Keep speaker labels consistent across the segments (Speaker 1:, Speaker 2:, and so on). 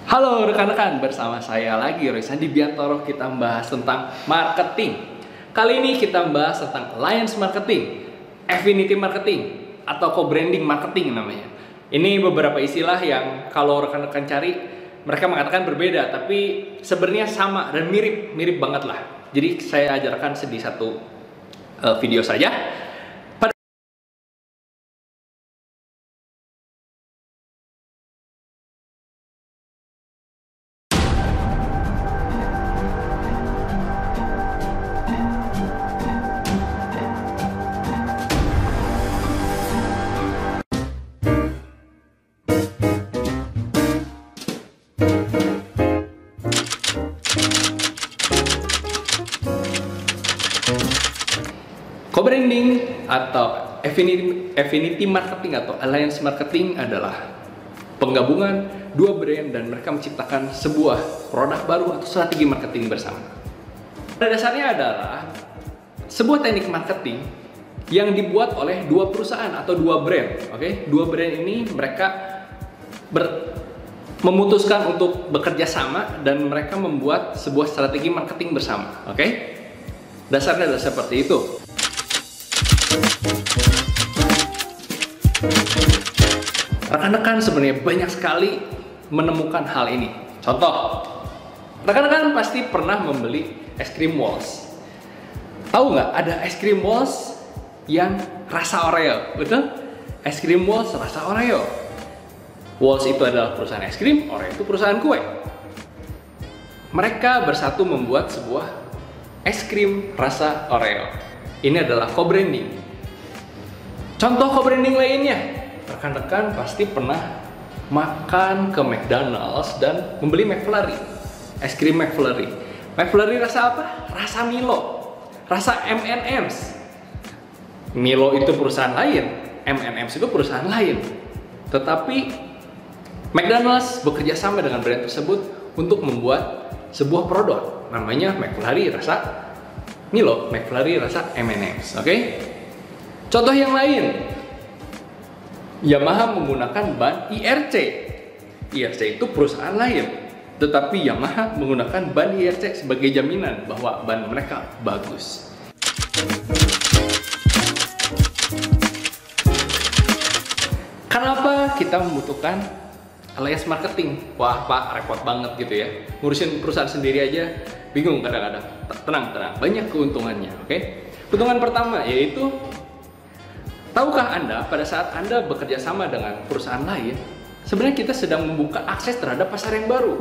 Speaker 1: Halo rekan-rekan, bersama saya lagi Roy Sandi Biantoro. Kita membahas tentang marketing. Kali ini kita membahas tentang alliance marketing, affinity marketing, atau co-branding marketing namanya. Ini beberapa istilah yang kalau rekan-rekan cari, mereka mengatakan berbeda, tapi sebenarnya sama dan mirip banget lah. Jadi saya ajarkan di satu video saja. Co-branding atau affinity marketing atau alliance marketing adalah penggabungan dua brand dan mereka menciptakan sebuah produk baru atau strategi marketing bersama. Pada dasarnya adalah sebuah teknik marketing yang dibuat oleh dua perusahaan atau dua brand. Oke, dua brand ini mereka memutuskan untuk bekerja sama dan mereka membuat sebuah strategi marketing bersama. Oke, dasarnya adalah seperti itu. Rekan-rekan sebenarnya banyak sekali menemukan hal ini. Contoh, rekan-rekan pasti pernah membeli es krim Walls. Tahu nggak ada es krim Walls yang rasa Oreo, betul? Es krim Walls rasa Oreo. Walls itu adalah perusahaan es krim, Oreo itu perusahaan kue. Mereka bersatu membuat sebuah es krim rasa Oreo. Ini adalah co-branding. Contoh co-branding lainnya, rekan-rekan pasti pernah makan ke McDonald's dan membeli McFlurry, es krim McFlurry. McFlurry rasa apa? Rasa Milo, rasa M&M's. Milo itu perusahaan lain, M&M's itu perusahaan lain. Tetapi McDonald's bekerja sama dengan brand tersebut untuk membuat sebuah produk, namanya McFlurry rasa Milo, McFlurry rasa M&M's. Oke? Contoh yang lain, Yamaha menggunakan ban IRC. IRC itu perusahaan lain, tetapi Yamaha menggunakan ban IRC sebagai jaminan bahwa ban mereka bagus. Kenapa kita membutuhkan alliance marketing? Wah Pak, repot banget gitu ya. Ngurusin perusahaan sendiri aja bingung kadang-kadang. Tenang, banyak keuntungannya. Oke? Keuntungan pertama yaitu, tahukah Anda, pada saat Anda bekerja sama dengan perusahaan lain, sebenarnya kita sedang membuka akses terhadap pasar yang baru.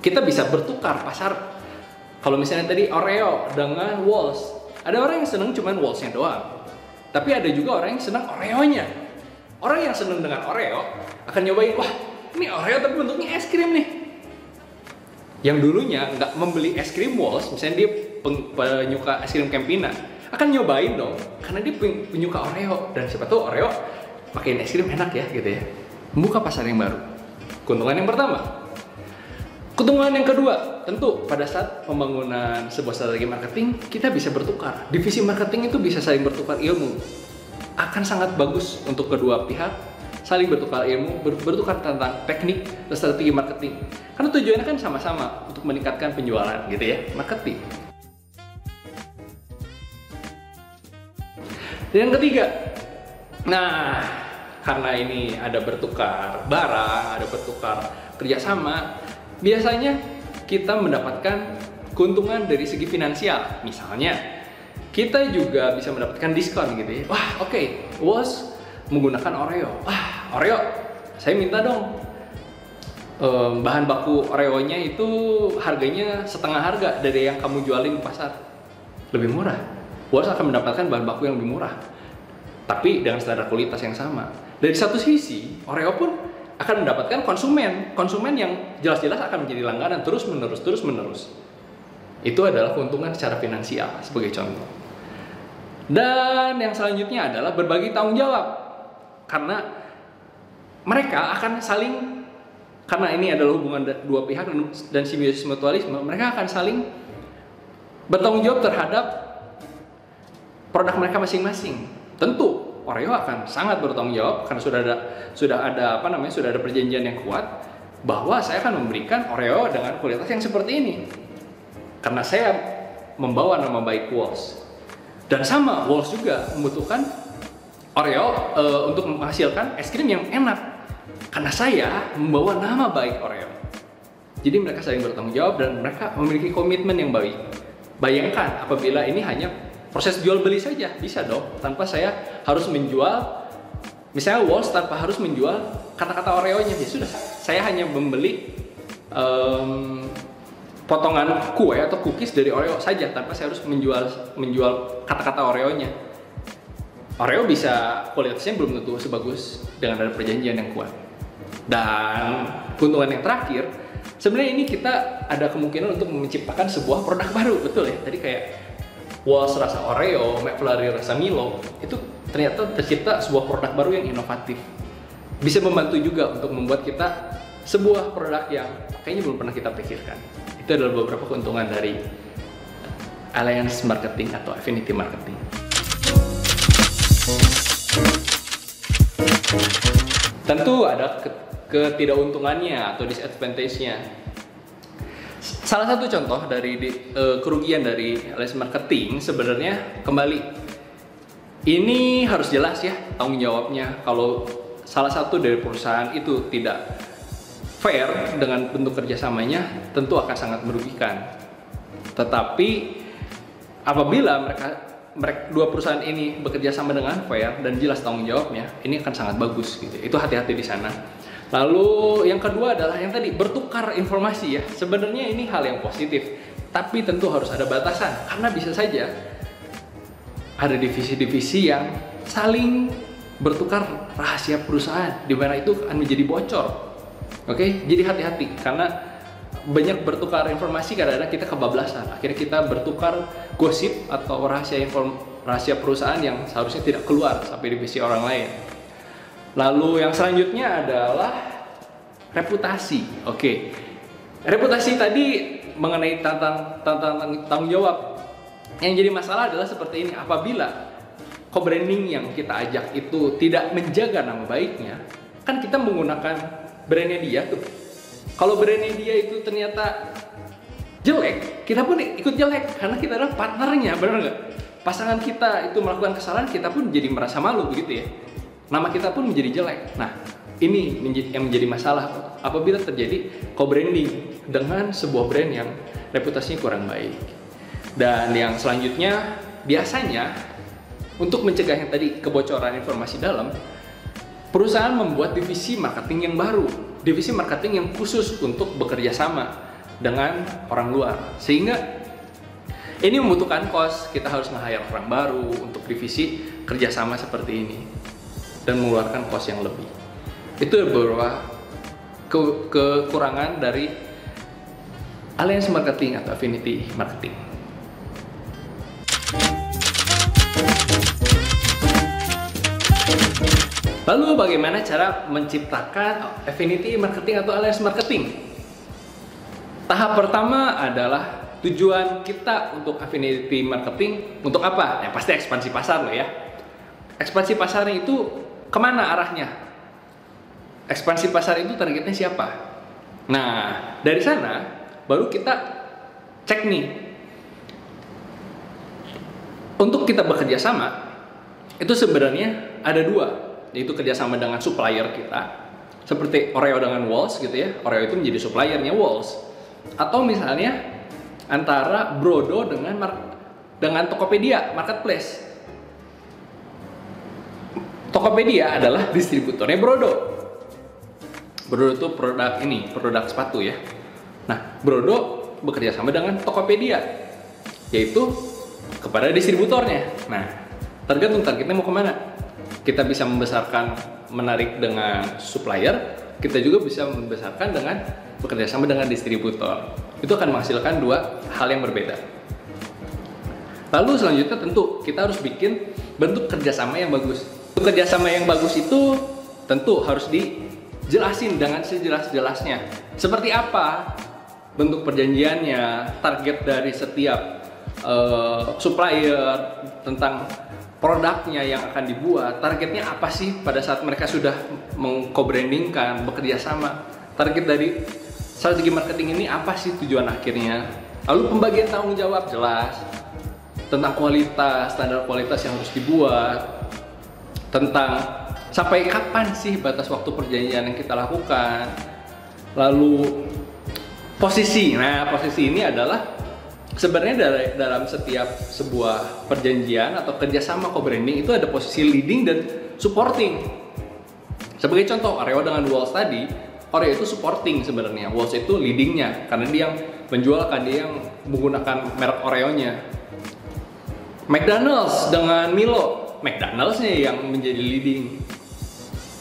Speaker 1: Kita bisa bertukar pasar. Kalau misalnya tadi Oreo dengan Walls, ada orang yang seneng cuman Walls-nya doang. Tapi ada juga orang yang seneng Oreo-nya. Orang yang seneng dengan Oreo akan nyobain, wah ini Oreo tapi bentuknya es krim nih. Yang dulunya nggak membeli es krim Walls, misalnya dia penyuka es krim Campina, akan nyobain dong karena dia penyuka Oreo dan siapa tahu Oreo pakein es krim enak ya gitu ya. Membuka pasar yang baru. Keuntungan yang pertama. Keuntungan yang kedua, tentu pada saat pembangunan sebuah strategi marketing kita bisa bertukar. Divisi marketing itu bisa saling bertukar ilmu. Akan sangat bagus untuk kedua pihak saling bertukar ilmu, bertukar tentang teknik dan strategi marketing. Karena tujuannya kan sama-sama untuk meningkatkan penjualan gitu ya, marketing. Dan yang ketiga, nah karena ini ada bertukar barang, ada bertukar kerjasama, biasanya kita mendapatkan keuntungan dari segi finansial. Misalnya, kita juga bisa mendapatkan diskon gitu ya. Wah oke, Walls menggunakan Oreo. Wah Oreo, saya minta dong bahan baku Oreo-nya itu harganya setengah harga dari yang kamu jualin di pasar. Lebih murah. Walls akan mendapatkan bahan baku yang lebih murah, tapi dengan standar kualitas yang sama. Dari satu sisi, Oreo pun akan mendapatkan konsumen yang jelas-jelas akan menjadi langganan terus menerus. Itu adalah keuntungan secara finansial sebagai contoh. Dan yang selanjutnya adalah berbagi tanggung jawab, karena mereka akan saling, karena ini adalah hubungan dua pihak dan simbiosis mutualisme, mereka akan saling bertanggung jawab terhadap produk mereka masing-masing. Tentu Oreo akan sangat bertanggung jawab karena sudah ada perjanjian yang kuat bahwa saya akan memberikan Oreo dengan kualitas yang seperti ini. Karena saya membawa nama baik Walls. Dan sama, Walls juga membutuhkan Oreo untuk menghasilkan es krim yang enak. Karena saya membawa nama baik Oreo. Jadi mereka saling bertanggung jawab dan mereka memiliki komitmen yang baik. Bayangkan apabila ini hanya proses jual beli saja, bisa dong. Tanpa saya harus menjual, misalnya Walls tanpa harus menjual kata-kata Oreo-nya. Ya sudah, saya hanya membeli potongan kue atau cookies dari Oreo saja tanpa saya harus menjual kata-kata Oreo-nya. Oreo bisa kualitasnya belum tentu sebagus dengan ada perjanjian yang kuat. Dan keuntungan yang terakhir, sebenarnya ini kita ada kemungkinan untuk menciptakan sebuah produk baru, betul ya? Tadi kayak Walls rasa Oreo, McFlurry rasa Milo, itu ternyata tercipta sebuah produk baru yang inovatif. Bisa membantu juga untuk membuat kita sebuah produk yang kayaknya belum pernah kita pikirkan. Itu adalah beberapa keuntungan dari alliance marketing atau affinity marketing. Tentu ada ketidakuntungannya atau disadvantage-nya. Salah satu contoh dari kerugian dari alliance marketing sebenarnya kembali ini harus jelas ya tanggung jawabnya. Kalau salah satu dari perusahaan itu tidak fair dengan bentuk kerjasamanya, tentu akan sangat merugikan. Tetapi apabila mereka dua perusahaan ini bekerja sama dengan fair dan jelas tanggung jawabnya, ini akan sangat bagus gitu. Itu hati-hati di sana. Lalu yang kedua adalah yang tadi bertukar informasi ya. Sebenarnya ini hal yang positif, tapi tentu harus ada batasan karena bisa saja ada divisi-divisi yang saling bertukar rahasia perusahaan di mana itu akan menjadi bocor. Oke, jadi hati-hati karena banyak bertukar informasi kadang-kadang kita kebablasan. Akhirnya kita bertukar gosip atau rahasia perusahaan yang seharusnya tidak keluar sampai divisi orang lain. Lalu yang selanjutnya adalah reputasi. Oke, reputasi tadi mengenai tanggung jawab. Yang jadi masalah adalah seperti ini, apabila co-branding yang kita ajak itu tidak menjaga nama baiknya, kan kita menggunakan brandnya dia tuh. Kalau brandnya dia itu ternyata jelek, kita pun ikut jelek karena kita adalah partnernya, benar nggak? Pasangan kita itu melakukan kesalahan, kita pun jadi merasa malu begitu ya. Nama kita pun menjadi jelek. Nah, ini yang menjadi masalah apabila terjadi co-branding dengan sebuah brand yang reputasinya kurang baik. Dan yang selanjutnya, biasanya untuk mencegah yang tadi kebocoran informasi dalam, perusahaan membuat divisi marketing yang baru, divisi marketing yang khusus untuk bekerja sama dengan orang luar. Sehingga ini membutuhkan cost, kita harus nge-hire orang baru untuk divisi kerjasama seperti ini dan mengeluarkan cost yang lebih. Itu beberapa kekurangan dari alliance marketing atau affinity marketing. Lalu bagaimana cara menciptakan affinity marketing atau alliance marketing? Tahap pertama adalah tujuan kita untuk affinity marketing untuk apa? Ya pasti ekspansi pasar loh ya. Ekspansi pasar itu kemana arahnya? Ekspansi pasar itu targetnya siapa? Nah, dari sana baru kita cek nih. Untuk kita bekerja sama, itu sebenarnya ada dua, yaitu kerjasama dengan supplier kita, seperti Oreo dengan Walls gitu ya. Oreo itu menjadi suppliernya Walls. Atau misalnya antara Brodo dengan Tokopedia, marketplace. Tokopedia adalah distributornya Brodo. Brodo itu produk sepatu ya. Nah, Brodo bekerja sama dengan Tokopedia, yaitu kepada distributornya. Nah, tergantung targetnya mau kemana. Kita bisa menarik dengan supplier, kita juga bisa membesarkan dengan bekerja sama dengan distributor. Itu akan menghasilkan dua hal yang berbeda. Lalu selanjutnya tentu kita harus bikin bentuk kerjasama yang bagus. Bentuk kerjasama yang bagus itu tentu harus dijelasin dengan sejelas-jelasnya. Seperti apa bentuk perjanjiannya, target dari setiap supplier, tentang produknya yang akan dibuat, targetnya apa sih pada saat mereka sudah meng-co-brandingkan, bekerja sama. Target dari strategi marketing ini apa sih tujuan akhirnya. Lalu pembagian tanggung jawab jelas, tentang kualitas, standar kualitas yang harus dibuat, tentang sampai kapan sih batas waktu perjanjian yang kita lakukan. Lalu posisi, nah posisi ini adalah sebenarnya dalam setiap sebuah perjanjian atau kerjasama co-branding itu ada posisi leading dan supporting. Sebagai contoh, Oreo dengan Walls tadi, Oreo itu supporting sebenarnya, Walls itu leadingnya karena dia yang menjualkan, dia yang menggunakan merek Oreo-nya. McDonald's dengan Milo, McDonald's-nya yang menjadi leading,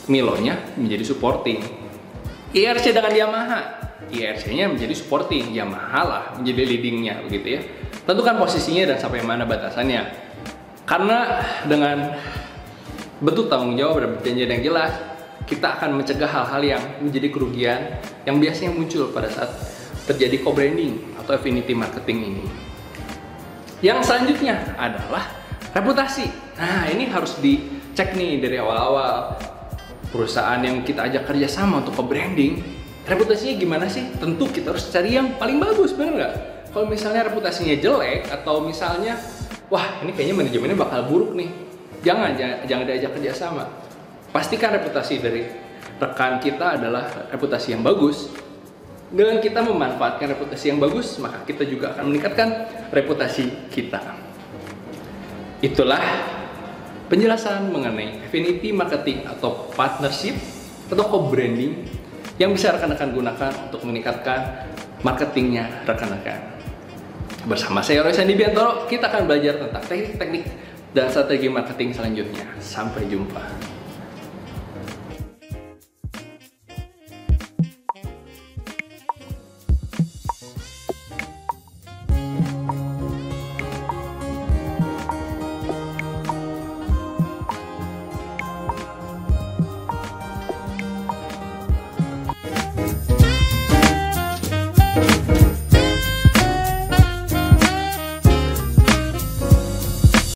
Speaker 1: Milo-nya menjadi supporting. IRC dengan Yamaha, IRC-nya menjadi supporting, Yamaha lah menjadi leadingnya begitu ya. Tentukan posisinya dan sampai mana batasannya. Karena dengan bentuk tanggung jawab dan perjanjian yang jelas, kita akan mencegah hal-hal yang menjadi kerugian yang biasanya muncul pada saat terjadi co-branding atau affinity marketing ini. Yang selanjutnya adalah reputasi. Nah, ini harus dicek nih dari awal-awal. Perusahaan yang kita ajak kerjasama untuk co-branding, reputasinya gimana sih? Tentu kita harus cari yang paling bagus, bener nggak? Kalau misalnya reputasinya jelek atau misalnya, wah ini kayaknya manajemennya bakal buruk nih, jangan diajak kerjasama. Pastikan reputasi dari rekan kita adalah reputasi yang bagus. Dengan kita memanfaatkan reputasi yang bagus, maka kita juga akan meningkatkan reputasi kita. Itulah penjelasan mengenai affinity marketing atau partnership atau co-branding yang bisa rekan-rekan gunakan untuk meningkatkan marketingnya rekan-rekan. Bersama saya Roy Sandi Biantoro, kita akan belajar tentang teknik-teknik dan strategi marketing selanjutnya. Sampai jumpa.